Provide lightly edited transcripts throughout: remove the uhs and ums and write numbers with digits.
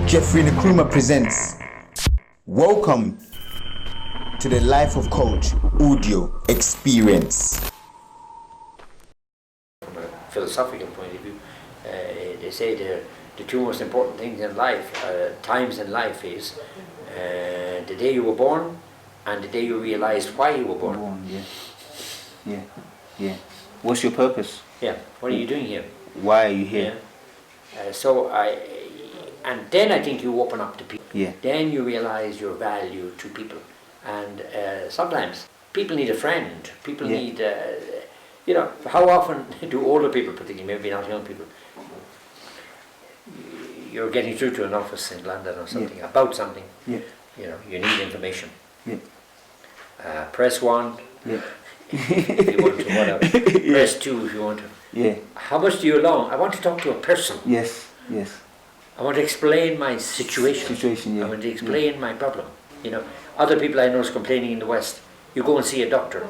Jeffrey Nkrumah presents. Welcome to the Life of Coach audio experience. From a philosophical point of view, they say the two most important things in life, times in life, is the day you were born and the day you realized why you were born. Yeah. What's your purpose? Yeah. What are you doing here? Why are you here? And then I think you open up to people. Yeah. Then you realize your value to people, and sometimes people need a friend. People need, how often do older people, particularly maybe not young people, you're getting through to an office in London or something about something. Yeah. You need information. Yeah. Press 1. Yeah. If you want to, whatever. Press 2 if you want to. Yeah. How much do you long? I want to talk to a person. Yes. I want to explain my situation. I want to explain my problem. Other people I know is complaining in the West. You go and see a doctor.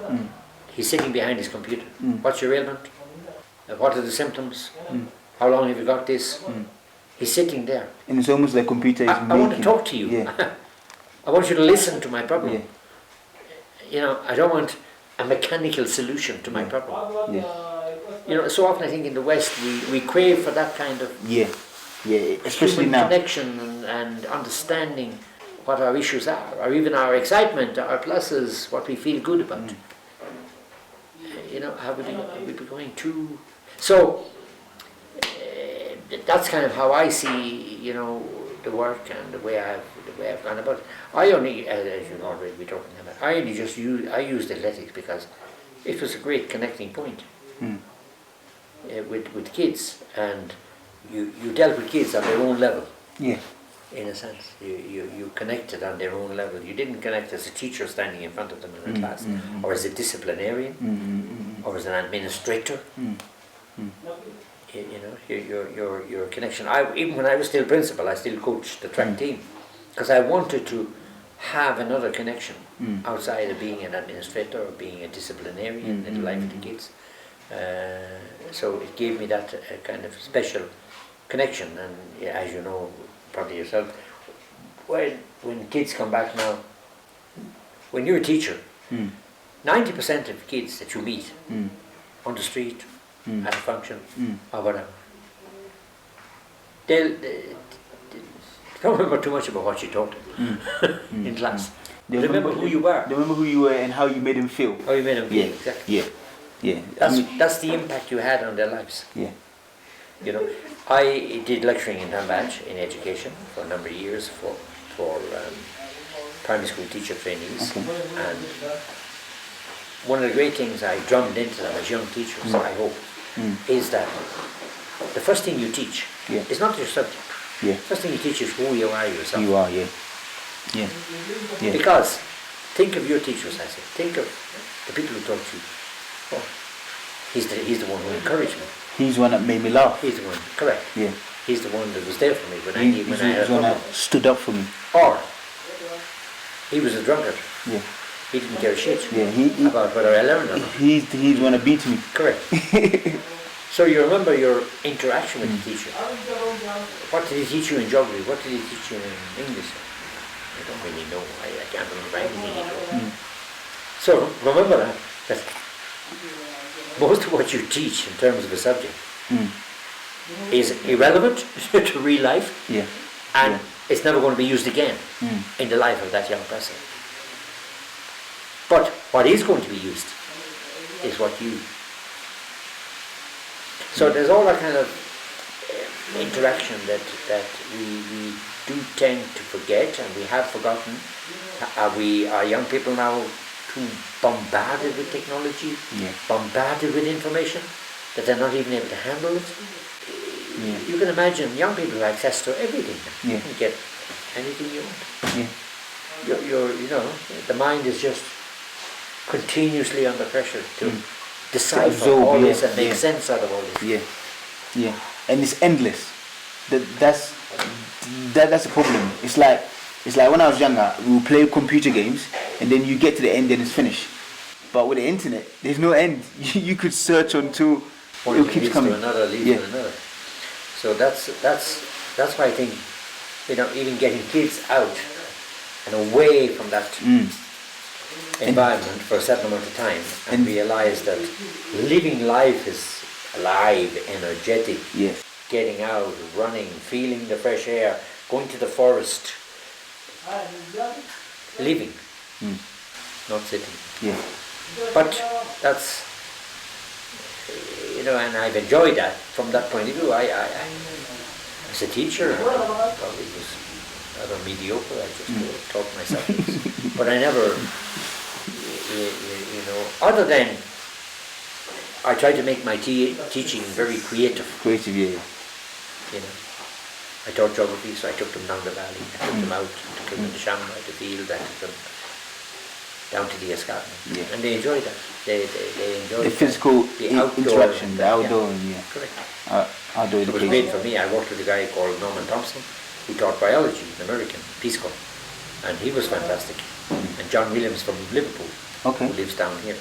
He's sitting behind his computer. What's your ailment? What are the symptoms? How long have you got this? He's sitting there. And it's almost like computer is I want to talk to you. Yeah. I want you to listen to my problem. Yeah. I don't want a mechanical solution to my problem. Yeah. So often I think in the West we crave for that kind of especially human now. connection and understanding what our issues are, or even our excitement, our pluses, what we feel good about. Have we been going too? So that's kind of how I see, the work and the way I've gone about it. I only, as you know already, we're talking about, I used athletics because it was a great connecting point with kids, and you dealt with kids on their own level. Yeah. In a sense, you connected on their own level. You didn't connect as a teacher standing in front of them in a class, or as a disciplinarian, or as an administrator. Your connection. Even when I was still principal, I still coached the track team because I wanted to have another connection outside of being an administrator or being a disciplinarian in the life of the kids. So it gave me that kind of special connection, and as you know, probably yourself, when kids come back now, when you're a teacher, 90% of kids that you meet on the street, at a function, or whatever, they don't remember too much about what you taught them in class. They remember who you were. They remember who you were and how you made them feel. How you made them feel, exactly. Yeah. That's the impact you had on their lives. Yeah. I did lecturing in Dunbadge in education for a number of years for primary school teacher trainees, and one of the great things I drummed into them as young teachers, I hope, is that the first thing you teach is not your subject. Yeah. First thing you teach is who you are yourself. You are, yeah. Because think of your teachers, I say. Think of the people who taught you. Oh, he's the one who encouraged me. He's the one that made me laugh. He's the one, correct. Yeah. He's the one that was there for me when I had a He's the one that stood up for me. Or he was a drunkard. Yeah. He didn't care shit Yeah. about whether I learned or not. He's the one that beat me. Correct. So you remember your interaction with the teacher. What did he teach you in geography? What did he teach you in English? I don't really know. I can't remember anything he taught. So remember that most of what you teach in terms of a subject is irrelevant to real life, and it's never going to be used again in the life of that young person. But what is going to be used is what you. So there's all that kind of interaction that we do tend to forget, and we have forgotten. Are young people now too bombarded with technology, bombarded with information, that they're not even able to handle it? You can imagine young people have access to everything. You can get anything you want. The mind is just continuously under pressure to decipher all this and make sense out of all this. Yeah. And it's endless. That's the problem. It's like when I was younger, we would play computer games, and then you get to the end and it's finished. But with the internet, there's no end. You could search until it keeps coming. To another, leads to another. So that's why I think even getting kids out and away from that environment for a certain amount of time and realize that living life is alive, energetic, getting out, running, feeling the fresh air, going to the forest, living, not sitting. Yeah. But that's, and I've enjoyed that from that point of view. I as a teacher, I probably was rather mediocre. I just taught myself things. But I never, other than I tried to make my teaching very creative. Creative, yeah. I taught geography, so I took them down the valley. I took them out, took them in the Shamrock, the field, I took them down to the escarpment. Yeah. And they enjoyed that. They enjoyed the physical interaction, the outdoor, Correct. Outdoor it was great for me. I worked with a guy called Norman Thompson, who taught biology, an American, Peace Corps, and he was fantastic. And John Williams from Liverpool, who lives down here,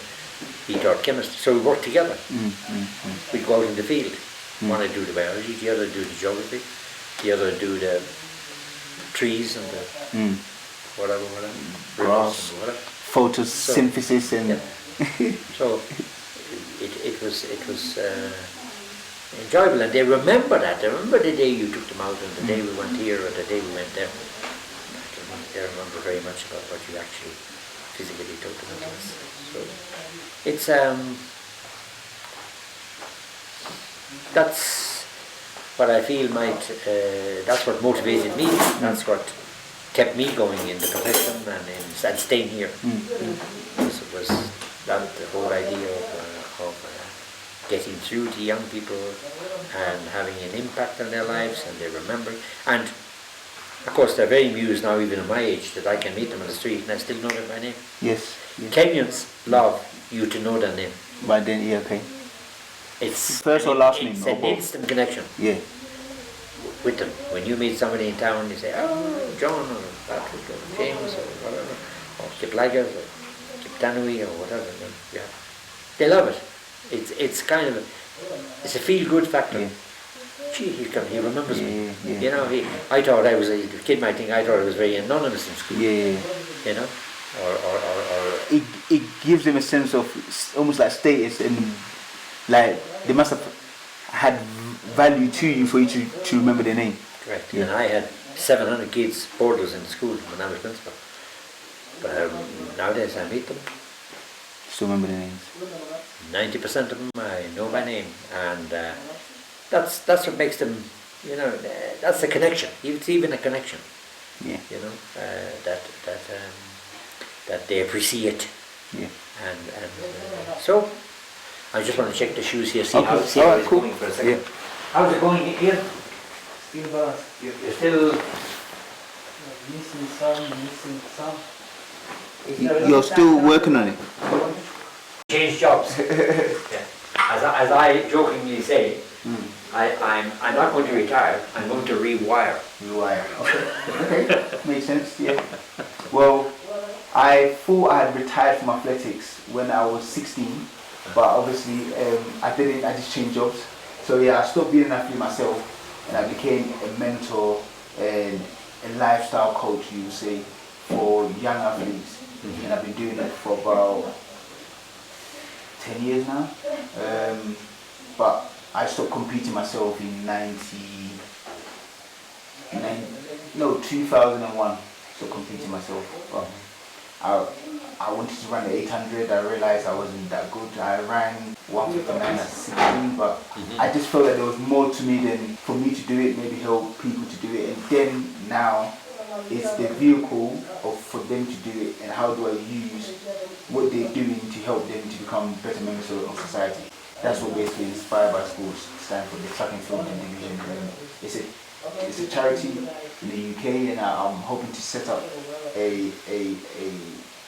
he taught chemistry. So we worked together. We'd go out in the field. One would do the biology, the other would do the geography, the other would do the trees and the whatever, grass, and whatever. Photosynthesis and so it was enjoyable, and they remember that. They remember the day you took them out, and the day we went here, or the day we went there. They remember very much about what you actually physically took them into. So it's that's what I feel that's what motivated me. That's what kept me going in the profession and staying here. Was that the whole idea of getting through to young people and having an impact on their lives, and they remember. And of course they're very amused now, even at my age, that I can meet them on the street and I still know them by name. Yes. Kenyans love you to know their name. By then, okay. It's first or last name. It's an instant connection. Yeah. With them. When you meet somebody in town, you say, "Oh, John or Patrick or James or whatever, or Kiplagas or Kiptanui or whatever." They love it. It's kind of it's a feel-good factor. Yeah. Gee, he remembers me. Yeah. I thought I was the kid might think I thought I was very anonymous in school. Yeah. Or it gives them a sense of almost like status, and like they must have had value to you for you to remember their name. Correct. Yeah. And I had 700 kids, boarders in the school when I was principal. But nowadays I meet them. Still remember their names. 90% of them I know by name, and that's what makes them, that's a connection. It's even a connection. Yeah. That they appreciate. Yeah. And so I just want to check the shoes here, see how it's cool. going for a second. Yeah. How's it going here? Still bad. You're still Missing some. You're still working on it. change jobs. Yeah. As I jokingly say, I'm not going to retire. I'm going to rewire. Okay, makes sense. Yeah. Well, I thought I had retired from athletics when I was 16, but obviously I didn't. I just changed jobs. So yeah, I stopped being an athlete myself, and I became a mentor and a lifestyle coach, you would say, for young athletes. And I've been doing it for about 10 years now. But I stopped competing myself in 2001. Stopped competing myself. But I wanted to run the 800. I realized I wasn't that good. I ran 159 at 16, but I just felt that there was more to me than for me to do it, maybe help people to do it. And then now it's the vehicle for them to do it, and how do I use what they're doing to help them to become better members of society. That's what basically Inspired by Schools stands for, the track and field division. It's a charity in the UK, and I'm hoping to set up a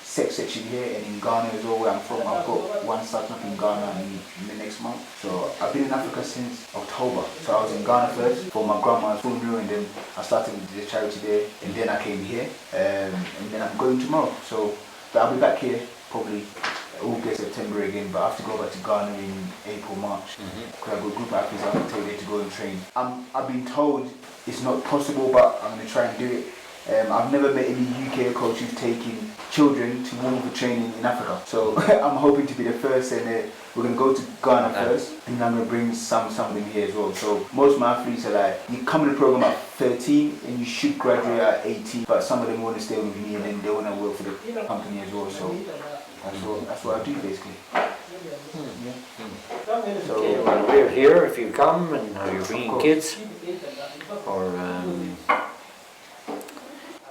sex section here and in Ghana as well, where I'm from. I've got one starting up in Ghana in the next month. So I've been in Africa since October. So I was in Ghana first for my grandma's funeral, and then I started with the charity there, and then I came here, and then I'm going tomorrow. So but I'll be back here probably August, September again, but I have to go back to Ghana in April, March. Because I've got a group of athletes I have to take there to go and train. I've been told it's not possible, but I'm going to try and do it. I've never met any UK coach who's taking children to warm for training in Africa. So I'm hoping to be the first, and we're going to go to Ghana first, and I'm going to bring some of them here as well. So most of my athletes are like, you come in the program at 13 and you should graduate at 18, but some of them want to stay with me and then they want to work for the company as well. So that's what I do basically. So, Okay, well, we're here if you come, and you're bringing kids. Or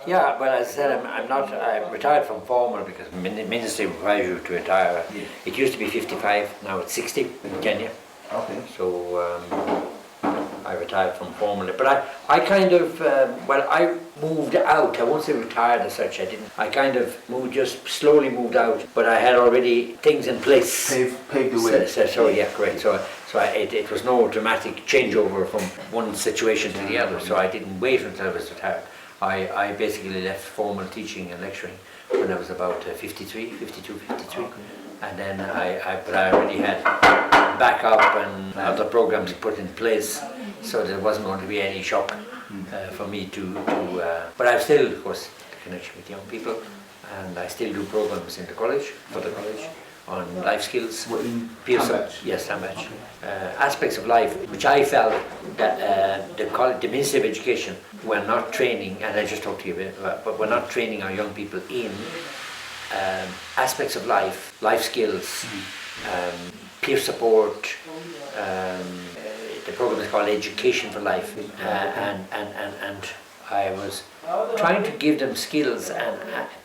yeah, well, as I said, I'm retired from formal because ministry requires you to retire. It used to be 55, now it's 60 in Kenya. okay. So I retired from formal. But I kind of, I moved out. I won't say retired as such, I didn't. I kind of just slowly moved out, but I had already things in place. Paved the way. So yeah, correct. So it was no dramatic changeover from one situation to the other. So I didn't wait until I was retired. I basically left formal teaching and lecturing when I was about 52, 53. Okay. And then but I already had backup and other programs put in place, so there wasn't going to be any shock for me to but I've still, of course, the connection with young people, and I still do programs in the college, for the college, on life skills. What, in peer Cambridge? Yes, Cambridge. Aspects of life, which I felt that the Ministry of Education were not training, and I just talked to you about, but we're not training our young people in aspects of life skills, peer support. The program is called Education for Life, and I was trying to give them skills, and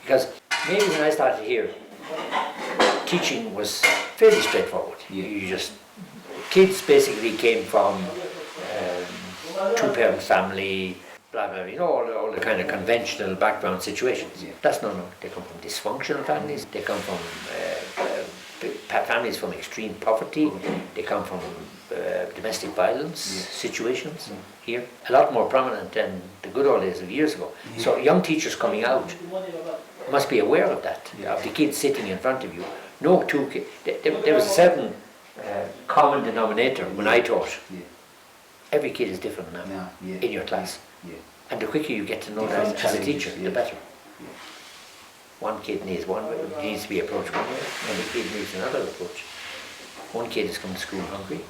because maybe when I started here, teaching was fairly straightforward. You just, kids basically came from two-parent family, blah blah, all the kind of conventional background situations. That's no. They come from dysfunctional families. They come from families from extreme poverty. They come from domestic violence situations here, a lot more prominent than the good old days of years ago. So young teachers coming out must be aware of that, of the kids sitting in front of you. No two kids. There was a certain common denominator when I taught. Every kid is different now in your class. And the quicker you get to know that as a teacher, the better. One kid needs to be approached one way, and the kid needs another approach. One kid is coming to school hungry,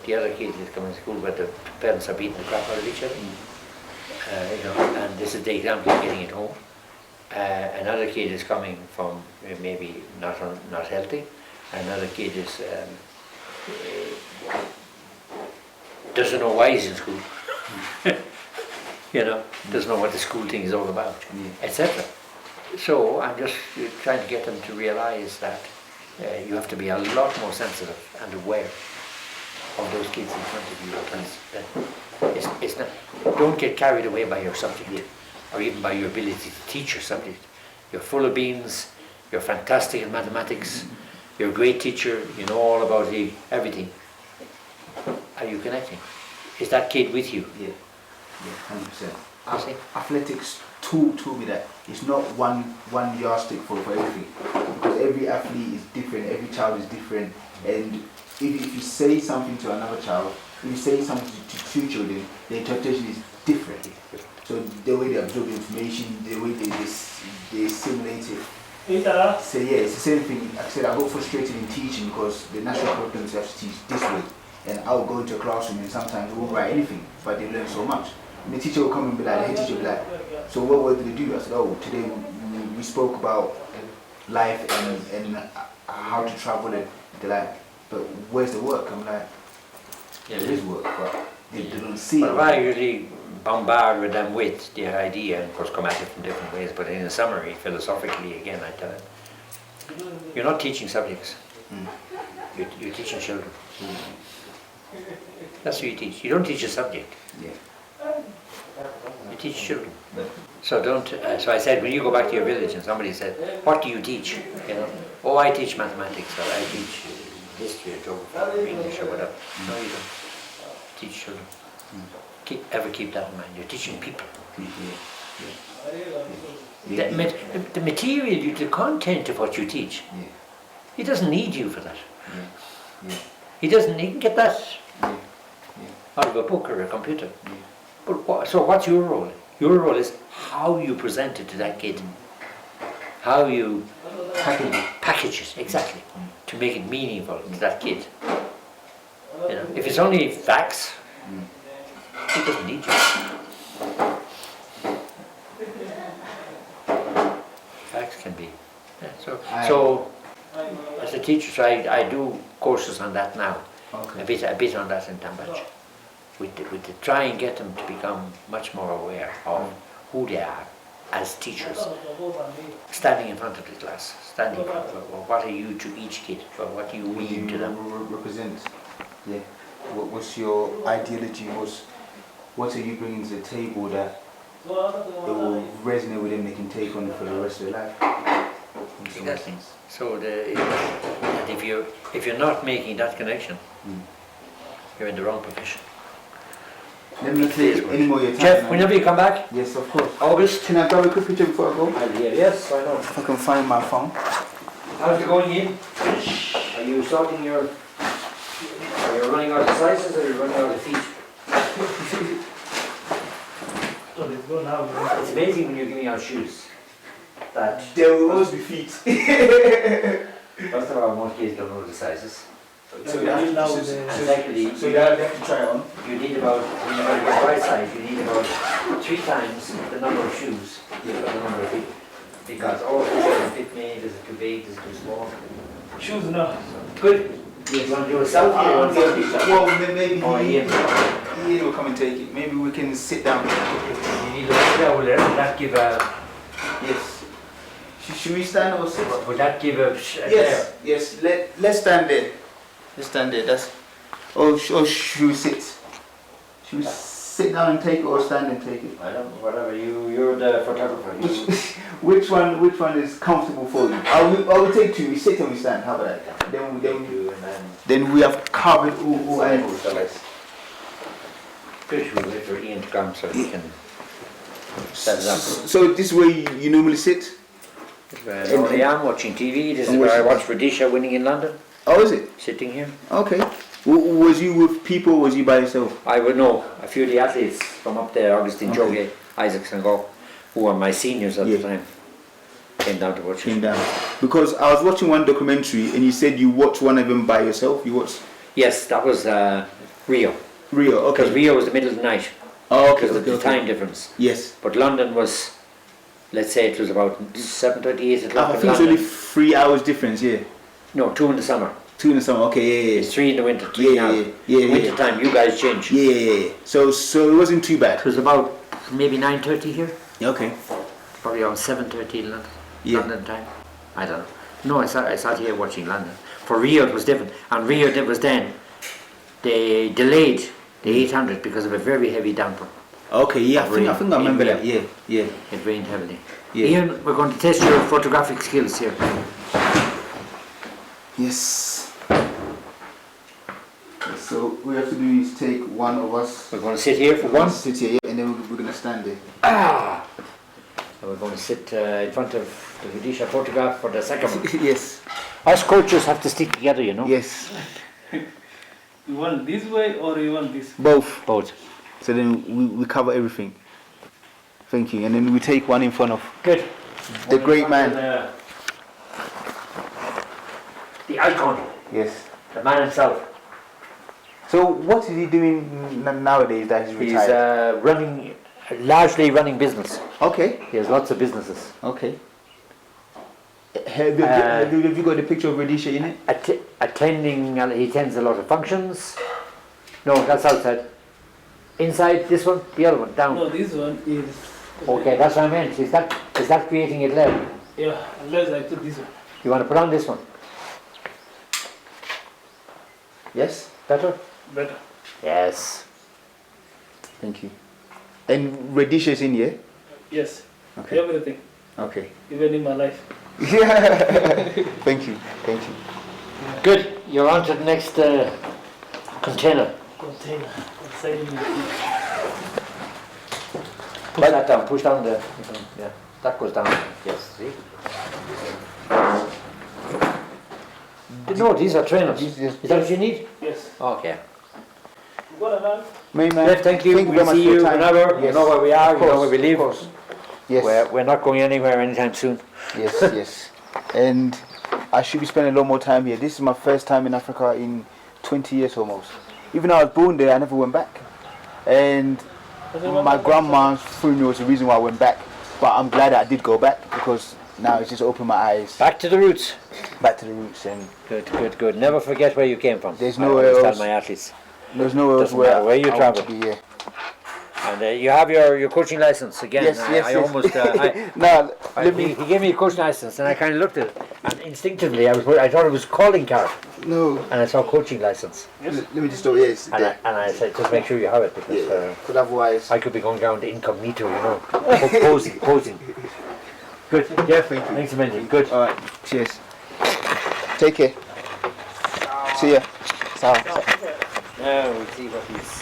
the other kid is coming to school where the parents are beating the crap out of each other. And this is the example of getting it home. Another kid is coming from maybe not healthy. Another kid is doesn't know why he's in school. Doesn't know what the school thing is all about, etc. So I'm just trying to get them to realize that you have to be a lot more sensitive and aware of those kids in front of you. That it's not. Don't get carried away by your subject, or even by your ability to teach your subject. You're full of beans. You're fantastic in mathematics. You're a great teacher. You know all about everything. Are you connecting? Is that kid with you? Yeah, 100%. Athletics taught me that it's not one yardstick for everything, because every athlete is different, every child is different, and if you say something to another child, if you say something to two children, the interpretation is different. So the way they absorb information, the way they assimilate it. So yeah, it's the same thing. Like I said, I got frustrated in teaching because the national curriculums have to teach this way, and I'll go into a classroom and sometimes they won't write anything, but they learn so much. And the teacher will come and be like, the head teacher will be like, so what did they do? I said, today we spoke about life and how to travel, and they're like, but where's the work? I'm like, there is work, but they don't see it. I usually bombard with them with the idea, and of course come at it from different ways, but in a summary, philosophically, again, I tell them, you're not teaching subjects, you're teaching children. That's what you teach. You don't teach a subject. You teach children. So don't. So I said, when you go back to your village and somebody said, "What do you teach?" I teach mathematics, or I teach history, or geography, or English, or whatever. No, you don't. Teach children. Keep that in mind. You're teaching people. The material, the content of what you teach He doesn't need you for that. Yeah. He can get that Yeah. out of a book or a computer. But so what's your role? Your role is how you present it to that kid. How you package it, exactly, to make it meaningful to that kid. You know, if it's only facts, he doesn't need you. Facts can be. Yeah, so as a teacher, so I do courses on that now. Okay. A bit on that in Tambach. With the try and get them to become much more aware of who they are as teachers. Standing in front of the class, standing in front of what are you to each kid, what do you mean to them? Represent. Yeah. What's your ideology? What are you bringing to the table that it will resonate with them, they can take on for the rest of their life? Exactly. So and if you're not making that connection, you're in the wrong profession. Let me take any more of your time. Jeff, whenever you come back. Yes, of course. August. Can I grab a quick picture before I go? Yes, why not? If I can find my phone. How's it going in? Are you sorting your... Are you running out of sizes or are you running out of feet? So let's go now. It's amazing when you're giving out shoes. That There will always be feet. first of all, most kids don't know the sizes. So you have to, Now And secondly, so you have to try it on. you need about, when you're on the right side, you need about 3 times the number of shoes for the number of feet. Because all this doesn't fit me, this is too big, this is too small. Shoes now. Good. You want to do a selfie or want to do a picture? Well, maybe Or Ian. Ian will come and take it. Maybe we can sit down. You need to sit down with that give a... Yes. Should we stand or sit? Would that give a... Yes. Yes. Let's stand there. Let's stand there. That's. Or should we sit? Should we sit down and take it or stand and take it? I don't know, whatever, you're the photographer. Which one is comfortable for you? I will take 2. We sit and we stand. How about that? Then we have covered all angles. Good, we'll wait for Ian to come so he can set it up. So this is where you normally sit? Normally I'm watching TV, this is where I watch Rudisha winning in London, Oh, is it? sitting here. Okay. Was you with people or was you by yourself? I would know a few of the athletes from up there, Augustine Joge, Isaacs and Go, who were my seniors at the time, came down to watch Came it. down. Because I was watching one documentary and you said you watched one of them by yourself. You watched Yes, that was Rio, Rio. because Okay. Rio was the middle of the night, Oh, because of the time difference. Yes. But London was, let's say it was about 7:30, 8 o'clock I in think it's only London. 3 hours difference. Yeah. No, 2 in the summer. 2 in the summer. Okay. Yeah. It's 3 in the winter, 3 now. Yeah. Winter time, you guys change. Yeah. So it wasn't too bad. It was about maybe 9:30 here, Okay. probably around 7:30 in London, Yeah. London time. I don't know. No, I sat here watching London. For Rio it was different, and Rio it was then, they delayed the 800 because of a very heavy downpour. Okay. Yeah. I think I remember that. Yeah. Yeah. It rained heavily. Yeah. Ian, we're going to test your photographic skills here. Yes. So we have to do is take one of us. We're going to sit here for one. Sit here, yeah, and then we're gonna stand there. And we're going to sit in front of the Rudisha photograph for the second one. Yes. Us coaches have to stick together, you know. Yes. You want this way or you want this? Both. Both. So then we cover everything. Thank you. And then we take one in front of Good. the great man. The icon, Yes. the man himself. So what is he doing nowadays that he's He's retired? largely running business. Okay. He has lots of businesses. Okay. Have you got the picture of Rudisha in it? He attends a lot of functions. No, that's outside. Inside, this one, the other one, down. No, this one is. Okay, that's what I meant. Is that creating it level? Yeah, unless I put this one. You want to put on this one? Yes. Better? Better. Yes. Thank you. And Rudisha is in here? Yes. Okay. Everything. Okay. Even in my life. Thank you. Thank you. Good. You're on to the next container. Container. Inside in my feet. Push that down. Push down the. Yeah. That goes down. Yes. See. No, these are trainers. These- Is that what you need? Yes. Okay. What are Main man, Great, thank you. very We'll much see for your you time. whenever. You Yes. know where we are, Of you know course, where we live. of course. Yes. We're not going anywhere anytime soon. Yes, yes. And I should be spending a lot more time here. This is my first time in Africa in 20 years almost. Even though I was born there, I never went back. And my grandma's funeral was the reason why I went back. But I'm glad that I did go back because now it's just opened my eyes Back to the roots. back to the roots. And Good, good, good. Never forget where you came from. There's I nowhere always else. tell my athletes. there's nowhere else Doesn't matter where you I travel. want to be, yeah. And you have your coaching license again. Yes, I, yes, I yes. almost. No, let he me. gave me a coaching license, and I kind of looked at it, and instinctively I thought it was calling card, No. and I saw coaching license, Let me just do it. Yes. and I said just make sure you have it because Yeah. Because otherwise. I could be going down to incognito, you know, posing. Good. Yeah. Thank you. Thanks a million. Good. All right. Cheers. Take care. See ya. Ciao. Now we'll see what he's.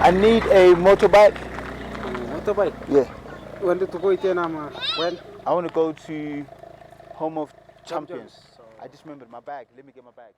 I need a motorbike. Motorbike. Yeah. When to go Itenama? When? I want to go to Home of Champions. I just remembered my bag. Let me get my bag.